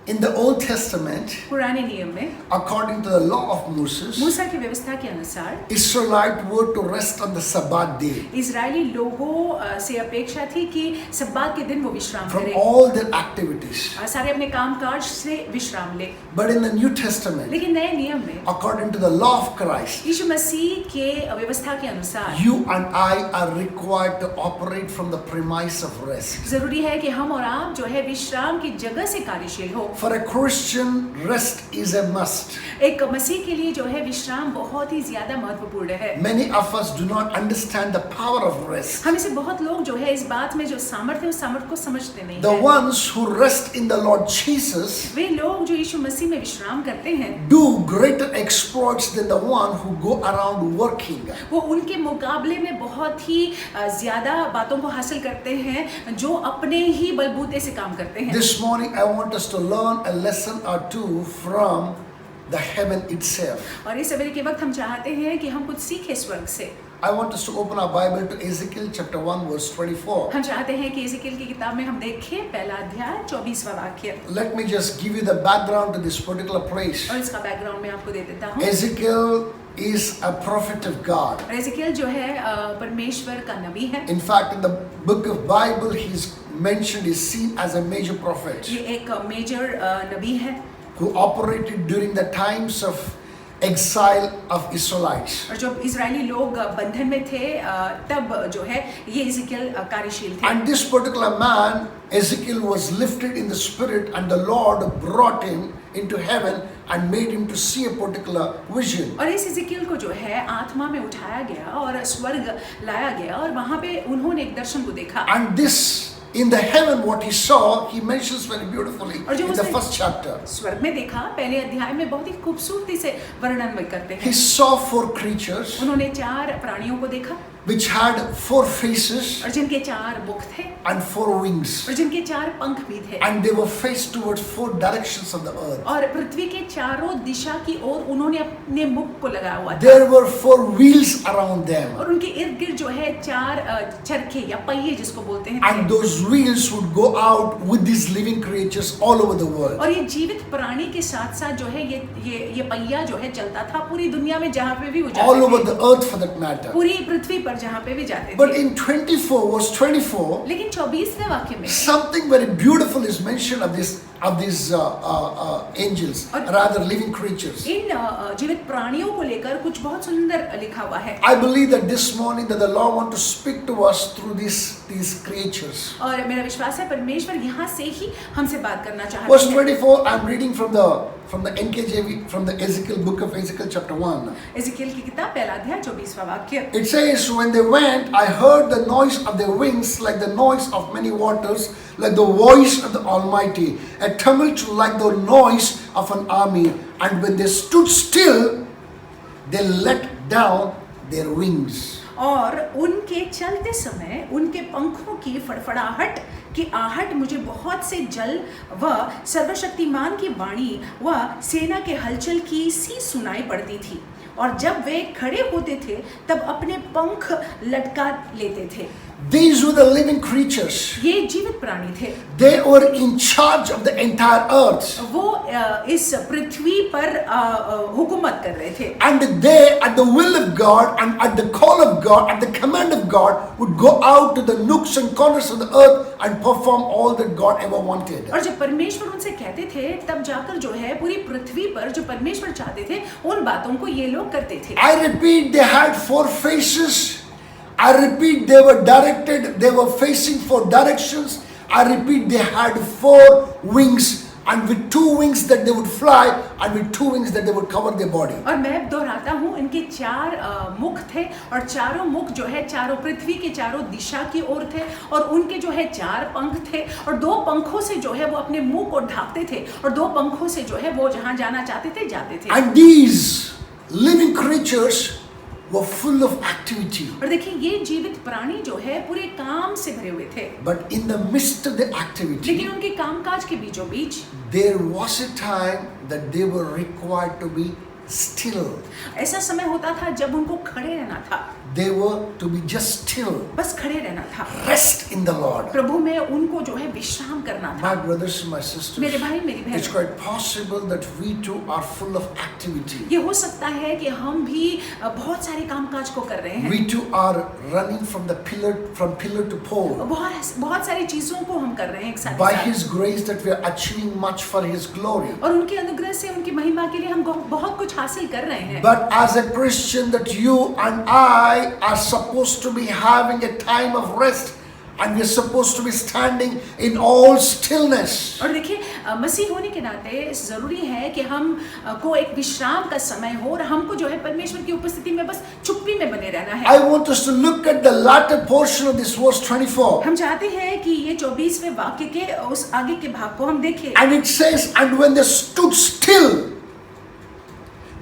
In the Old Testament, पुराने नियम में according to the law of Moses, मूसा की व्यवस्था के अनुसार Israelites were to rest on the Sabbath day Israeli लोगों से अपेक्षा थी कि सब्बात के दिन वो विश्राम from करें, all their activities. सारे अपने कामकाज से विश्राम ले। But in the New Testament, लेकिन नए नियम में according to the law of Christ, यीशु मसीह के व्यवस्था के अनुसार you and I are required to operate from the premise of rest. जरूरी है कि हम और आप जो है विश्राम की जगह से कार्यशील हो। For a Christian, rest is a must. एक मसीह के लिए जो है विश्राम बहुत ही ज्यादा महत्वपूर्ण है। Many of us do not understand the power of rest. हम इसे बहुत लोग जो है इस बात में जो सामर्थ्य है उस सामर्थ्य को समझते नहीं The हैं। ones who rest in the Lord Jesus वे लोग जो यीशु मसीह में विश्राम करते हैं do greater exploits than the one who go around working. वो उनके मुकाबले में बहुत ही ज्यादा बातों को हासिल करते हैं जो अपने ही बलबूते से काम करते हैं। This morning I want us to learn a lesson or two from the heaven itself. और इस सवेरे के वक्त हम चाहते हैं कि हम कुछ सीखें स्वर्ग से। I want us to open our Bible to Ezekiel chapter 1 verse 24. हम चाहते हैं कि एजेकिएल की किताब में हम देखें पहला अध्याय 24वां वाक्य। Let me just give you the background to this particular place. और इसका बैकग्राउंड मैं आपको दे देता हूँ। Ezekiel is a prophet of God. और एजेकिएल जो है परमेश्वर का नबी है। In fact, in the book of Bible, he's mentioned, is seen as a major prophet ये एक मेजर नबी है who operated during the times of exile of Israelites. और जब इजरायली लोग बंधन में थे तब जो है ये एजेकिएल कार्यशील थे। And this particular man, Ezekiel, was lifted in the spirit, and the Lord brought him into heaven and made him to see a particular vision. और इस एजेकिएल को जो है आत्मा में उठाया गया और स्वर्ग लाया गया और वहाँ पे उन्होंने एक दर्शन को देखा। And this, in the heaven, what he saw, he mentions very beautifully और जो in the उसने first chapter. स्वर्ग में देखा पहले अध्याय में बहुत ही खूबसूरती से वर्णन करते He हैं। saw 4 creatures उन्होंने 4 प्राणियों को देखा which had 4 faces और जिनके 4 मुख थे and 4 wings, और जिनके 4 पंख भी थे and they were faced towards 4 directions of the earth. और पृथ्वी के चारों दिशा की ओर उन्होंने अपने मुख को लगाया हुआ था There were 4 wheels around them, और उनके इर्द गिर्द जो है 4 चरखे या पहिए जिसको बोलते हैं and those wheels would go out with these living creatures all over the world. और ये जीवित प्राणी के साथ साथ जो है ये पहिया जो है चलता था पूरी दुनिया में जहाँ पे भी वो All over जाते the थे, earth for that matter. पूरी पृथ्वी पर जहाँ पे भी जाते But थे। in 24 verse 24, लेकिन 24वें वाक्य में something very beautiful is mentioned of these angels, और- rather living creatures. इन जीवित प्राणियों को लेकर कुछ बहुत सुंदर लिखा हुआ है I believe that this morning that the Lord want to speak to us through these creatures. और मेरा विश्वास है परमेश्वर यहाँ से ही हमसे बात करना Verse चाहते हैं। 24, I'm reading from the NKJV, from the Ezekiel, book of Ezekiel chapter 1. एजेकिएल की किताब पहला अध्याय 24वां वाक्य। It says, when they went, I heard the noise of their wings like the noise of many waters, like the voice of the Almighty, a tumult like the noise of an army. And when they stood still, they let down their wings. और उनके चलते समय उनके पंखों की फड़फड़ाहट की आहट मुझे बहुत से जल व सर्वशक्तिमान की वाणी व सेना के हलचल की सी सुनाई पड़ती थी और जब वे खड़े होते थे तब अपने पंख लटका लेते थे। These were the living creatures. ये जीवित प्राणी थे। They were in charge of the entire earth. वो इस पृथ्वी पर हुकूमत कर रहे थे And they, at the will of God and at the call of God, at the command of God, would go out to the nooks and corners of the earth and perform all that God ever wanted. और जब परमेश्वर उनसे कहते थे तब जाकर जो है पूरी पृथ्वी पर जो परमेश्वर चाहते थे उन बातों को ये लोग करते थे। I repeat, they had 4 faces. I repeat, they were directed, they were facing 4 directions. I repeat, they had 4 wings, and with 2 wings that they would fly, and with 2 wings that they would cover their body. और मैं दोहराता हूँ इनके 4 मुख थे और चारों मुख जो है चारों पृथ्वी के चारों दिशा की ओर थे और उनके जो है 4 पंख थे और 2 पंखों से जो है वो अपने मुंह को ढांकते थे और 2 पंखों से जो है वो जहाँ जाना चाहते थे जाते थे। And these living creatures were full of activity. और देखिए ये जीवित प्राणी जो है पूरे काम से भरे हुए थे But in the midst of the activity, लेकिन उनके कामकाज के बीचों बीच there was a time that they were required to be still. ऐसा समय होता था जब उनको खड़े रहना था, They were to be just still. बस खड़े रहना था, Rest in the Lord. प्रभु में उनको जो है विश्राम करना था। My brothers and my sisters, मेरे भाई मेरी it's बहन, quite possible that we too are full of activity. ये हो सकता है कि हम भी बहुत सारे कामकाज को कर रहे हैं, We too are running from pillar to pole. बहुत सारी चीजों को हम कर रहे हैं एक साथ By साथ। His grace that we are achieving much for His glory. और उनके अनुग्रह से उनकी महिमा के लिए हम बहुत कुछ हासिल कर रहे हैं। But as a Christian, that you and I are supposed to be having a time of rest, and we're supposed to be standing in all stillness. और देखिए, मसीह होने के नाते जरूरी है कि हम को एक विश्राम का समय हो और हमको जो है परमेश्वर की उपस्थिति में बस चुप्पी में बने रहना है। I want us to look at the latter portion of this verse 24. हम चाहते हैं कि ये 24वें वाक्य के उस आगे के भाग को हम देखें। And it says, and when they stood still,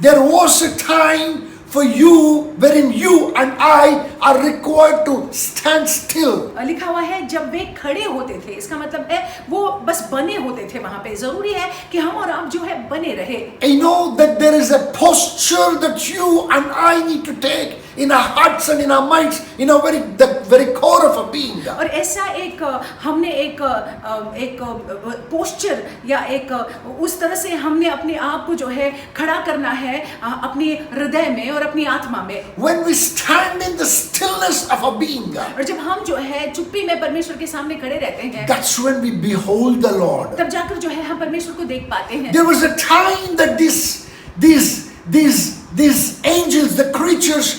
there was a time for you wherein you and I are required to stand still. लिखा हुआ है जब वे खड़े होते थे, इसका मतलब है वो बस बने होते थे वहां पे। जरूरी है कि हम और आप जो है बने रहे। I know that there is a posture that you and I need to take in our hearts and in our minds, in the very core of our being. और ऐसा एक हमने एक पोस्चर या एक उस तरह से हमने अपने आप को जो है खड़ा करना है अपने हृदय में और अपनी आत्मा में। When we stand in the stillness of our being, और जब हम जो है चुप्पी में परमेश्वर के सामने खड़े रहते हैं, that's when we behold the Lord. तब जाकर जो है हम परमेश्वर को देख पाते हैं। There was a time that these angels, the creatures,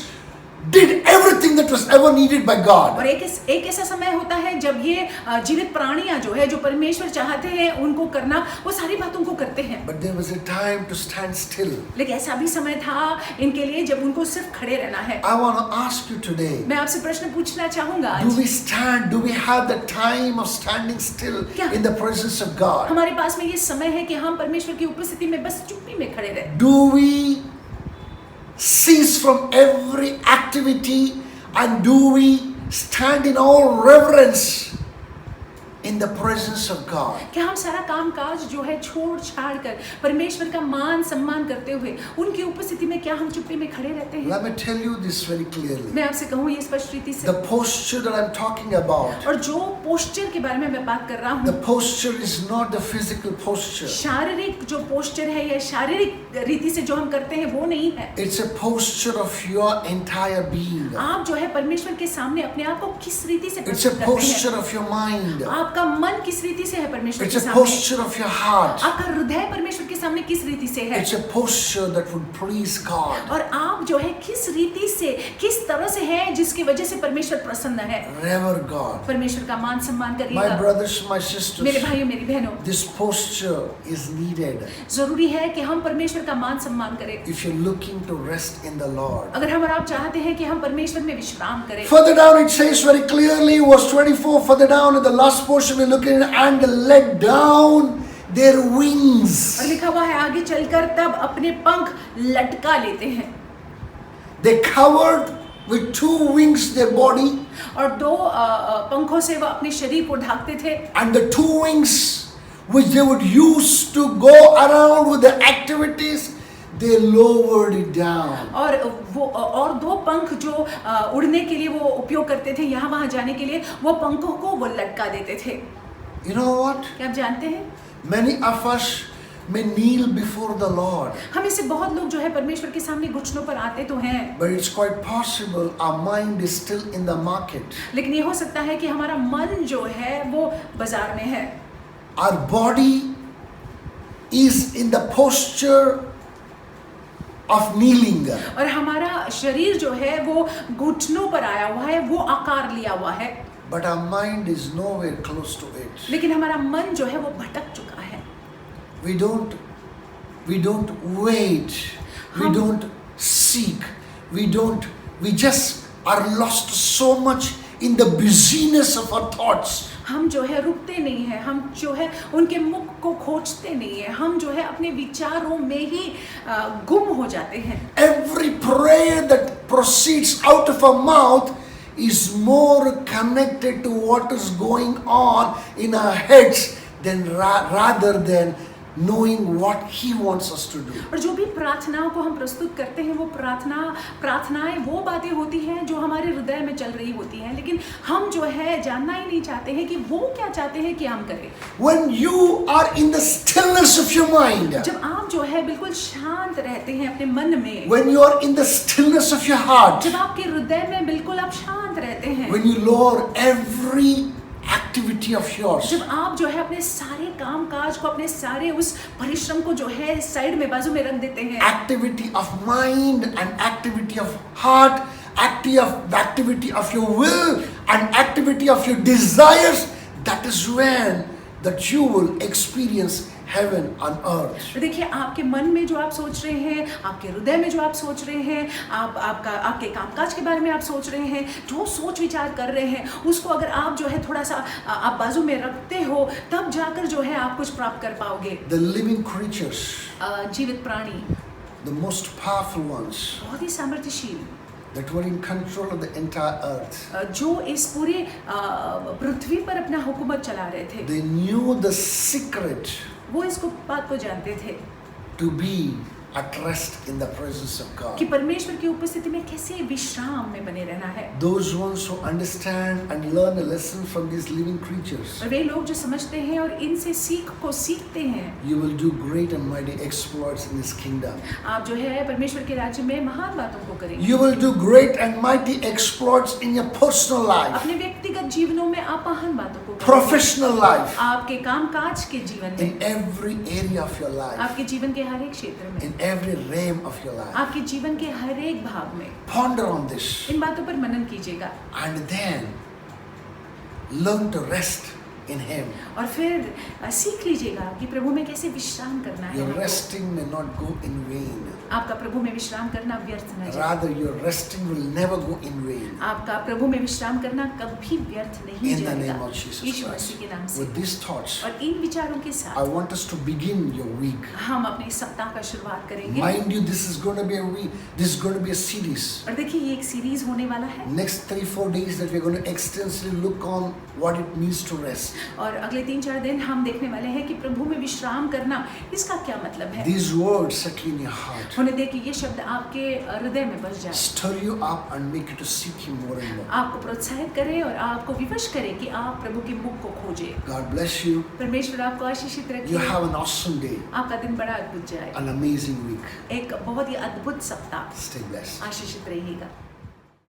did everything that was ever needed by God. और एक ऐसा समय होता है जब ये जीवित प्राणियां जो है जो परमेश्वर चाहते हैं उनको करना, वो सारी बातों को करते हैं। But there was a time to stand still. लेकिन ऐसा भी समय था इनके लिए जब उनको सिर्फ खड़े रहना है। I want to ask you today, मैं आपसे प्रश्न पूछना चाहूंगा, do we have the time of standing still क्या? in the presence of God? हमारे पास में ये समय है कि हम परमेश्वर की उपस्थिति में बस चुप्पी में खड़े रहे। Do we cease from every activity and do we stand in all reverence in the presence of God? क्या हम सारा कामकाज जो है छोड़ छाड़ कर परमेश्वर का मान सम्मान करते हुए उनकी उपस्थिति में क्या हम चुप्पी में खड़े रहते हैं? Let me tell you this very clearly. मैं आपसे कहूँ ये स्पष्ट रीति से, The posture that I'm talking about, और जो पोस्चर के बारे में मैं बात कर रहा the हूँ, posture is not the physical posture. शारीरिक जो पोस्चर है या शारीरिक रीति से जो हम करते हैं वो नहीं है। It's a posture of your entire being. आप जो है परमेश्वर के सामने अपने आप को किस रीति से It's a प्रस्तुत करते posture हैं? of your mind. आपका मन किस रीति से है परमेश्वर It's के a सामने? posture of your heart. आपका हृदय परमेश्वर के सामने किस रीति से है? It's a posture that would please God. और आप जो है किस रीति से, किस तरह से है जिसकी वजह से परमेश्वर प्रसन्न है? Rever God. परमेश्वर का मान सम्मान My करिएगा। brothers, my मेरे sisters, भाइयों मेरी बहनों, this posture is needed जरूरी है कि हम परमेश्वर का मान सम्मान करें। if you're looking to rest in the Lord. अगर हम और आप चाहते हैं कि हम परमेश्वर में विश्राम करें। Further down it says very clearly, verse 24, further down in the last portion we're looking at, and let down their wings. और लिखा हुआ है आगे चलकर तब अपने पंख लटका लेते हैं। They covered with two wings their body, और दो पंखों से वह अपने शरीर को ढकते थे, and the two wings which they would use to go around with the activities, they lowered it down. और दो पंख जो उड़ने के लिए वो उपयोग करते थे, यहाँ वहाँ जाने के लिए, वो पंखों को वो लटका देते थे। You know what? क्या आप जानते हैं? Many of us may kneel before the Lord, हम में से बहुत लोग जो है परमेश्वर के सामने घुटनों पर आते तो हैं, but it's quite possible our mind is still in the market. लेकिन ये हो सकता है कि हमारा मन जो है वो बाजार में है। Our body is in the posture of kneeling. और हमारा शरीर जो है वो घुटनों पर आया हुआ है, वो आकार लिया हुआ है, But our mind is nowhere close to it. लेकिन हमारा मन जो है वो भटक चुका है। We don't wait. We हम- don't seek. We just are lost so much in the busyness of our thoughts. हम जो है रुकते नहीं है, हम जो है उनके मुख को खोजते नहीं है, हम जो है अपने विचारों में ही गुम हो जाते हैं। Every prayer that proceeds out of our mouth is more connected to what is going on in our heads than rather than knowing what He wants us to do. और जो भी प्रार्थनाओं को हम प्रस्तुत करते हैं वो प्रार्थनाएं वो बातें होती हैं जो हमारे हृदय में चल रही होती हैं, लेकिन हम जो है जानना ही नहीं चाहते हैं कि वो क्या चाहते हैं कि हम करें। When you are in the stillness of your mind, जब आप जो है बिल्कुल शांत रहते हैं अपने मन में, when you are in the stillness of your heart, जब आपके हृदय में बिल्कुल आप शांत रहते हैं, when you lower every activity of yours, जब आप जो है अपने सारे काम काज को, अपने सारे उस परिश्रम को जो है साइड में बाजू में रख देते हैं, activity of mind and activity of heart, activity of your will and activity of your desires, that is when that you will experience heaven on earth. देखिए आपके मन में जो आप सोच रहे हैं, आपके हृदय में जो आप सोच रहे हैं, आपके कामकाज के बारे में आप सोच रहे हैं, जो सोच विचार कर रहे हैं, उसको अगर आप जो है थोड़ा सा आप बाजू में रखते हो, तब जाकर जो है आप कुछ प्राप्त कर पाओगे। The living creatures, जीवित प्राणी, the most powerful ones, बहुत ही सामर्थ्यशील, that were in control of the entire earth, जो इस पूरे पृथ्वी पर अपना हुकूमत चला रहे थे, they knew the secret वो इसको बात को जानते थे to be at rest in the presence of God. कि परमेश्वर की उपस्थिति में कैसे विश्राम में बने रहना है। Those ones who understand and learn a lesson from these living creatures, और वे लोग जो समझते हैं और इनसे सीखते हैं, you will do great and mighty exploits in His kingdom. आप जो है परमेश्वर के राज्य में महान बातों को करेंगे। You will do great and mighty exploits in your personal life, अपने व्यक्तिगत जीवनों में आप महान बातों को करेंगे। professional life, आपके कामकाज के जीवन में, in every area of your life, आपके जीवन के हर एक क्षेत्र में, in every realm of your life. आपके जीवन के हर एक भाग में Ponder on this इन बातों पर मनन कीजिएगा and then learn to rest in Him. और फिर सीख लीजिएगा कि प्रभु में कैसे विश्राम करना है। Your आपको। resting may not go in vain. आपका प्रभु में विश्राम करना व्यर्थ न जाए। Rather, your resting will never go in vain. आपका प्रभु में विश्राम करना कभी व्यर्थ नहीं In the जाएगा। name of Jesus Yeshu Christ. मसीह के नाम से। With these thoughts, और इन विचारों के I साथ want us to begin your week. हम अपने इस सप्ताह का शुरुआत करेंगे। Mind you, this is going to be a week. This is going to be a series. और देखिए ये एक सीरीज होने वाला है Next 3-4 days that we're going to extensively look on what it means to rest. और अगले 3-4 दिन हम देखने वाले हैं कि प्रभु में विश्राम करना इसका क्या मतलब है। These words settle in your heart, होने दे कि ये शब्द आपके हृदय में बस जाए, stir you up and make you to seek Him more and more. आपको प्रोत्साहित करे और आपको विवश करे कि आप प्रभु के मुख को खोजे। God bless you. परमेश्वर आपको आशीषित You रखे। have an awesome day, आपका दिन बड़ा अद्भुत जाए। an amazing week. एक बहुत ही अद्भुत सप्ताह। Stay blessed. आशीषित रहिएगा।